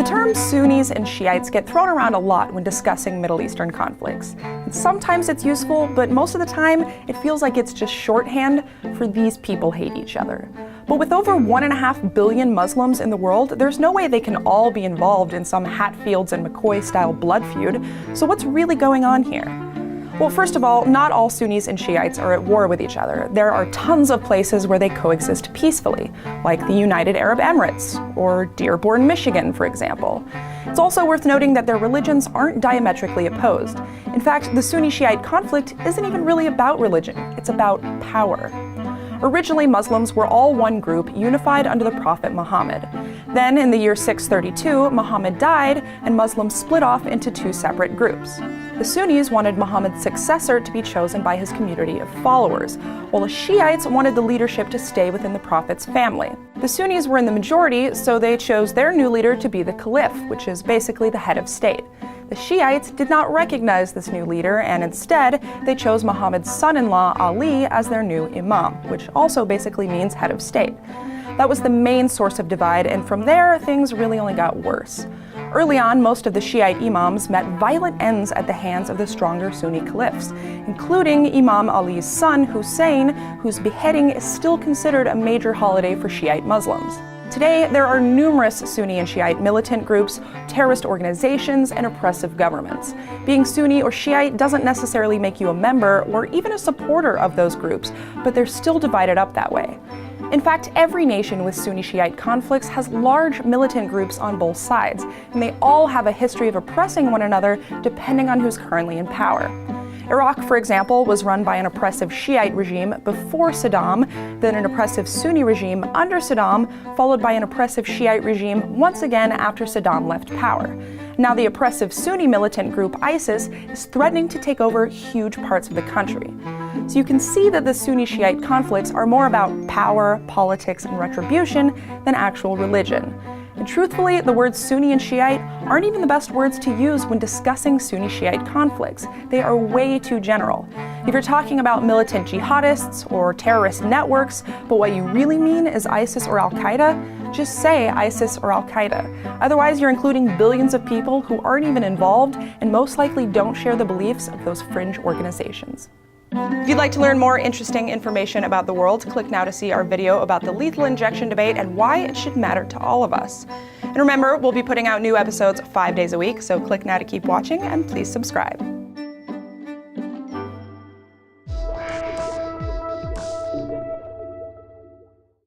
terms Sunnis and Shiites get thrown around a lot when discussing Middle Eastern conflicts. And sometimes it's useful, but most of the time it feels like it's just shorthand for these people hate each other. But with over 1.5 billion Muslims in the world, there's no way they can all be involved in some Hatfields and McCoy-style blood feud. So what's really going on here? Well, first of all, not all Sunnis and Shiites are at war with each other. There are tons of places where they coexist peacefully, like the United Arab Emirates, or Dearborn, Michigan, for example. It's also worth noting that their religions aren't diametrically opposed. In fact, the Sunni-Shiite conflict isn't even really about religion, it's about power. Originally, Muslims were all one group, unified under the Prophet Muhammad. Then, in the year 632, Muhammad died, and Muslims split off into two separate groups. The Sunnis wanted Muhammad's successor to be chosen by his community of followers, while the Shiites wanted the leadership to stay within the Prophet's family. The Sunnis were in the majority, so they chose their new leader to be the Caliph, which is basically the head of state. The Shiites did not recognize this new leader, and instead, they chose Muhammad's son-in-law Ali as their new imam, which also basically means head of state. That was the main source of divide, and from there, things really only got worse. Early on, most of the Shiite imams met violent ends at the hands of the stronger Sunni caliphs, including Imam Ali's son, Hussein, whose beheading is still considered a major holiday for Shiite Muslims. Today, there are numerous Sunni and Shiite militant groups, terrorist organizations, and oppressive governments. Being Sunni or Shiite doesn't necessarily make you a member or even a supporter of those groups, but they're still divided up that way. In fact, every nation with Sunni-Shiite conflicts has large militant groups on both sides, and they all have a history of oppressing one another depending on who's currently in power. Iraq, for example, was run by an oppressive Shiite regime before Saddam, then an oppressive Sunni regime under Saddam, followed by an oppressive Shiite regime once again after Saddam left power. Now the oppressive Sunni militant group ISIS is threatening to take over huge parts of the country. So you can see that the Sunni-Shiite conflicts are more about power, politics, and retribution than actual religion. And truthfully, the words Sunni and Shiite aren't even the best words to use when discussing Sunni-Shiite conflicts. They are way too general. If you're talking about militant jihadists or terrorist networks, but what you really mean is ISIS or Al-Qaeda, just say ISIS or Al-Qaeda. Otherwise, you're including billions of people who aren't even involved and most likely don't share the beliefs of those fringe organizations. If you'd like to learn more interesting information about the world, click now to see our video about the lethal injection debate and why it should matter to all of us. And remember, we'll be putting out new episodes 5 days a week, so click now to keep watching and please subscribe.